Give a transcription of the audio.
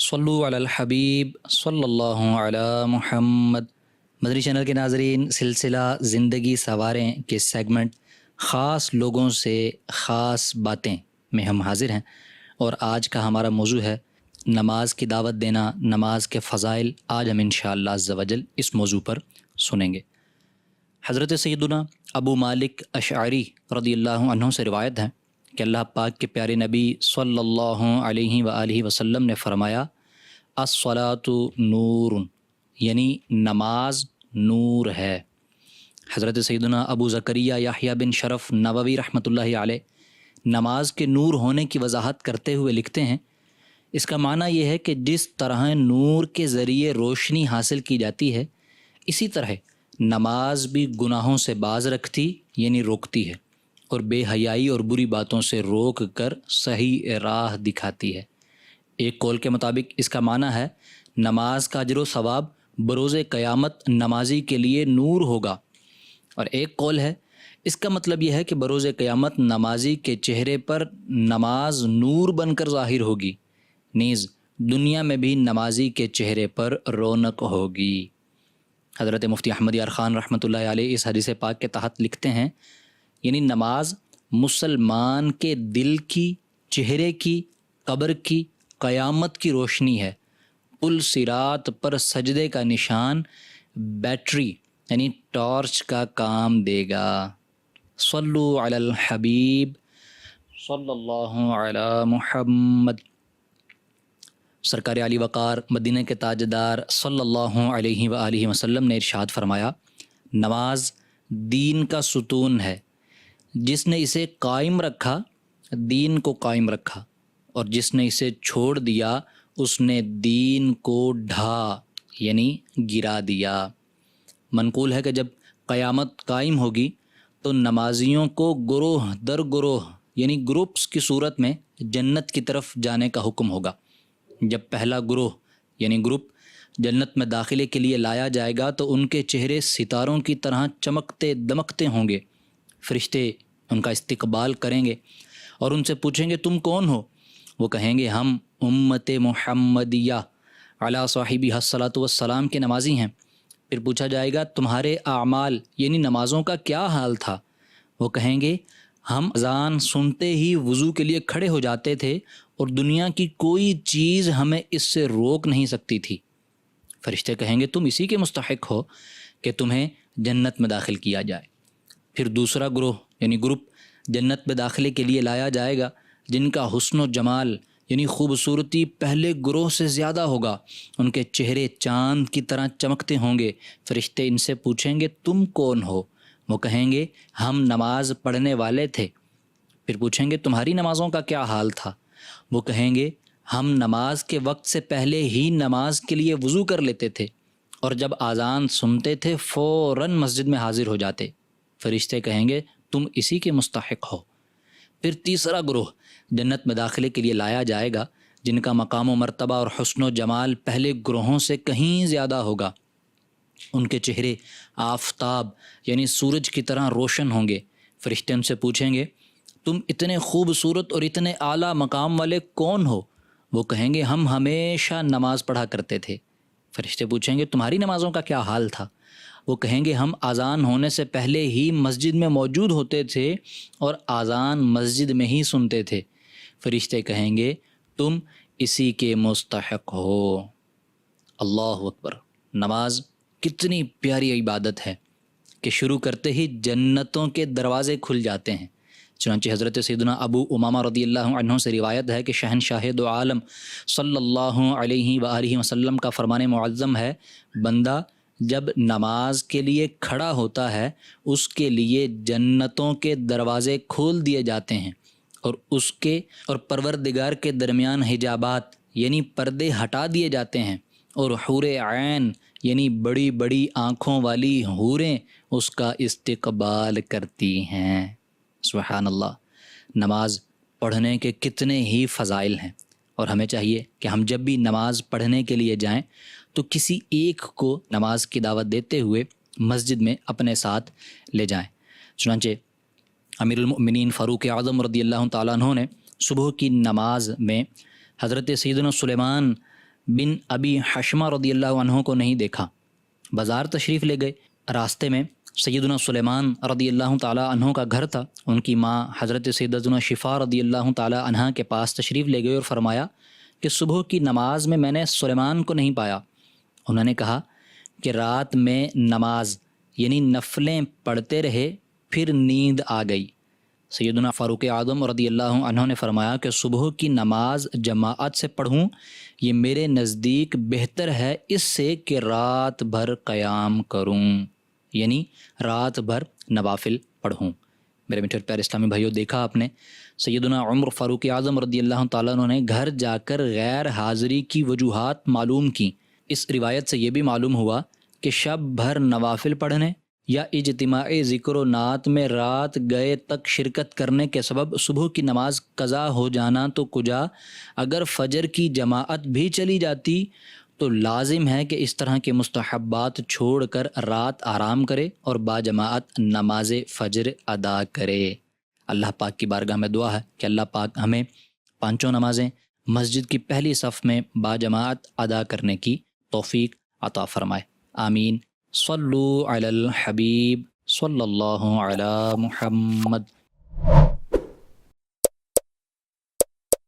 صلو علی الحبیب صلی اللہ علی محمد۔ مدنی چینل کے ناظرین، سلسلہ زندگی سنواریں کے سیگمنٹ خاص لوگوں سے خاص باتیں میں ہم حاضر ہیں، اور آج کا ہمارا موضوع ہے نماز کی دعوت دینا، نماز کے فضائل۔ آج ہم انشاءاللہ عز و جل اس موضوع پر سنیں گے۔ حضرت سیدنا ابو مالک اشعری رضی اللہ عنہ سے روایت ہے کہ اللہ پاک کے پیارے نبی صلی اللہ علیہ وآلہ وسلم نے فرمایا، الصلاۃ نور، یعنی نماز نور ہے۔ حضرت سیدنا ابو زکریا یحییٰ بن شرف نووی رحمۃ اللہ علیہ نماز کے نور ہونے کی وضاحت کرتے ہوئے لکھتے ہیں، اس کا معنی یہ ہے کہ جس طرح نور کے ذریعے روشنی حاصل کی جاتی ہے، اسی طرح نماز بھی گناہوں سے باز رکھتی یعنی روکتی ہے، اور بے حیائی اور بری باتوں سے روک کر صحیح راہ دکھاتی ہے۔ ایک قول کے مطابق اس کا معنی ہے نماز کا اجر و ثواب بروز قیامت نمازی کے لیے نور ہوگا، اور ایک قول ہے اس کا مطلب یہ ہے کہ بروز قیامت نمازی کے چہرے پر نماز نور بن کر ظاہر ہوگی، نیز دنیا میں بھی نمازی کے چہرے پر رونق ہوگی۔ حضرت مفتی احمد یار خان رحمۃ اللہ علیہ اس حدیث پاک کے تحت لکھتے ہیں، یعنی نماز مسلمان کے دل کی، چہرے کی، قبر کی، قیامت کی روشنی ہے۔ پل صراط پر سجدے کا نشان بیٹری یعنی ٹارچ کا کام دے گا۔ صلو علی الحبیب صلی اللہ علی محمد۔ سرکار علی وقار مدینہ کے تاجدار صلی اللہ علیہ وآلہ وسلم نے ارشاد فرمایا، نماز دین کا ستون ہے، جس نے اسے قائم رکھا دین کو قائم رکھا، اور جس نے اسے چھوڑ دیا اس نے دین کو ڈھا یعنی گرا دیا۔ منقول ہے کہ جب قیامت قائم ہوگی تو نمازیوں کو گروہ در گروہ یعنی گروپس کی صورت میں جنت کی طرف جانے کا حکم ہوگا۔ جب پہلا گروہ یعنی گروپ جنت میں داخلے کے لیے لایا جائے گا تو ان کے چہرے ستاروں کی طرح چمکتے دمکتے ہوں گے۔ فرشتے ان کا استقبال کریں گے اور ان سے پوچھیں گے، تم کون ہو؟ وہ کہیں گے، ہم امت محمدیہ علی صاحبہ الصلاۃ والسلام کے نمازی ہیں۔ پھر پوچھا جائے گا، تمہارے اعمال یعنی نمازوں کا کیا حال تھا؟ وہ کہیں گے، ہم اذان سنتے ہی وضو کے لیے کھڑے ہو جاتے تھے اور دنیا کی کوئی چیز ہمیں اس سے روک نہیں سکتی تھی۔ فرشتے کہیں گے، تم اسی کے مستحق ہو کہ تمہیں جنت میں داخل کیا جائے۔ پھر دوسرا گروہ یعنی گروپ جنت میں داخلے کے لیے لایا جائے گا، جن کا حسن و جمال یعنی خوبصورتی پہلے گروہ سے زیادہ ہوگا، ان کے چہرے چاند کی طرح چمکتے ہوں گے۔ فرشتے ان سے پوچھیں گے، تم کون ہو؟ وہ کہیں گے، ہم نماز پڑھنے والے تھے۔ پھر پوچھیں گے، تمہاری نمازوں کا کیا حال تھا؟ وہ کہیں گے، ہم نماز کے وقت سے پہلے ہی نماز کے لیے وضو کر لیتے تھے، اور جب اذان سنتے تھے فوراً مسجد میں حاضر ہو جاتے۔ فرشتے کہیں گے، تم اسی کے مستحق ہو۔ پھر تیسرا گروہ جنت میں داخلے کے لیے لایا جائے گا، جن کا مقام و مرتبہ اور حسن و جمال پہلے گروہوں سے کہیں زیادہ ہوگا۔ ان کے چہرے آفتاب یعنی سورج کی طرح روشن ہوں گے۔ فرشتے ان سے پوچھیں گے، تم اتنے خوبصورت اور اتنے اعلیٰ مقام والے کون ہو؟ وہ کہیں گے، ہم ہمیشہ نماز پڑھا کرتے تھے۔ فرشتے پوچھیں گے، تمہاری نمازوں کا کیا حال تھا؟ وہ کہیں گے، ہم اذان ہونے سے پہلے ہی مسجد میں موجود ہوتے تھے اور اذان مسجد میں ہی سنتے تھے۔ فرشتے کہیں گے، تم اسی کے مستحق ہو۔ اللہ اکبر! نماز کتنی پیاری عبادت ہے کہ شروع کرتے ہی جنتوں کے دروازے کھل جاتے ہیں۔ چنانچہ حضرت سیدنا ابو امامہ رضی اللہ عنہ سے روایت ہے کہ شہنشاہ دو عالم صلی اللہ علیہ وآلہ وسلم کا فرمان معظم ہے، بندہ جب نماز کے لیے کھڑا ہوتا ہے اس کے لیے جنتوں کے دروازے کھول دیے جاتے ہیں، اور اس کے اور پروردگار کے درمیان حجابات یعنی پردے ہٹا دیے جاتے ہیں، اور حور عین یعنی بڑی بڑی آنکھوں والی حوریں اس کا استقبال کرتی ہیں۔ سبحان اللہ! نماز پڑھنے کے کتنے ہی فضائل ہیں، اور ہمیں چاہیے کہ ہم جب بھی نماز پڑھنے کے لیے جائیں تو کسی ایک کو نماز کی دعوت دیتے ہوئے مسجد میں اپنے ساتھ لے جائیں۔ چنانچہ امیر المؤمنین فاروق اعظم رضی اللہ تعالیٰ عنہ نے صبح کی نماز میں حضرت سیدنا سلیمان بن ابی حشمہ رضی اللہ عنہ کو نہیں دیکھا۔ بازار تشریف لے گئے، راستے میں سیدنا سلیمان رضی اللہ تعالیٰ عنہ کا گھر تھا۔ ان کی ماں حضرت سیدتنا شفا رضی اللہ تعالیٰ عنہ کے پاس تشریف لے گئے اور فرمایا کہ صبح کی نماز میں نے سلیمان کو نہیں پایا۔ انہوں نے کہا کہ رات میں نماز یعنی نفلیں پڑھتے رہے، پھر نیند آ گئی۔ سیدنا فاروق اعظم رضی اللہ عنہ نے فرمایا کہ صبح کی نماز جماعت سے پڑھوں یہ میرے نزدیک بہتر ہے اس سے کہ رات بھر قیام کروں، یعنی رات بھر نوافل پڑھوں۔ میرے میٹھے پیارے اسلامی بھائیوں، دیکھا آپ نے سیدنا عمر فاروق اعظم رضی اللہ تعالیٰ عنہ نے گھر جا کر غیر حاضری کی وجوہات معلوم کی۔ اس روایت سے یہ بھی معلوم ہوا کہ شب بھر نوافل پڑھنے یا اجتماعی ذکر و نعت میں رات گئے تک شرکت کرنے کے سبب صبح کی نماز قضا ہو جانا تو کجا، اگر فجر کی جماعت بھی چلی جاتی تو لازم ہے کہ اس طرح کے مستحبات چھوڑ کر رات آرام کرے اور با جماعت نماز فجر ادا کرے۔ اللہ پاک کی بارگاہ میں دعا ہے کہ اللہ پاک ہمیں پانچوں نمازیں مسجد کی پہلی صف میں با جماعت ادا کرنے کی توفیق عطا فرمائے، آمین۔ صلو علی الحبیب صلی اللہ علی محمد۔